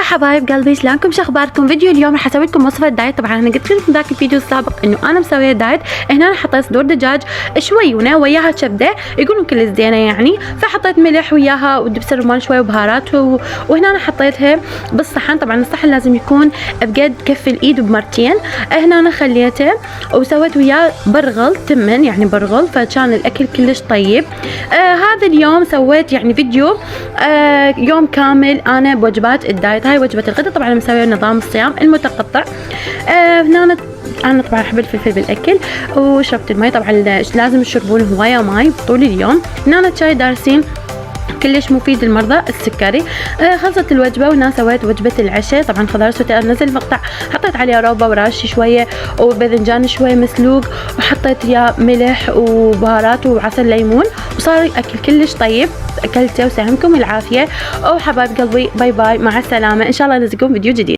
حبايب قلبي، شلونكم؟ شو اخباركم؟ فيديو اليوم راح اسوي لكم وصفه دايت. طبعا انا قلت لكم ذاك الفيديو السابق انه انا مسويه دايت. هنا انا حطيت صدور دجاج شويونه وياها كبده، يقولون كل زينه يعني، فحطيت ملح وياها ودبس الرمان شوي وبهارات وهنا انا حطيتها بالصحن. طبعا الصحن لازم يكون بقد كف الايد بمرتين. هنا انا خليته وسويت وياه برغل تمن، يعني برغل، فكان الاكل كلش طيب. هذا اليوم سويت يعني فيديو يوم كامل انا بوجبات الدايت. هاي وجبه الغداء، طبعا مسويه نظام الصيام المتقطع. هنا انا طبعا احب الفلفل بالاكل وشربت المي. طبعا لازم تشربون هوايه ماي طول اليوم. هنا أنا شاي دارسين كلش مفيد للمرضى السكري. خلصت الوجبه وهنا سويت وجبه العشاء. طبعا خضار سوتيه نزل مقطع، حطيت عليه روبه وراشي شويه وباذنجان شويه مسلوق، وحطيت يا ملح وبهارات وعسل ليمون، وصار اكل كلش طيب. اكلته وسلامكم العافيه. وحبايب قلبي باي باي، مع السلامه، ان شاء الله انزلكم فيديو جديد.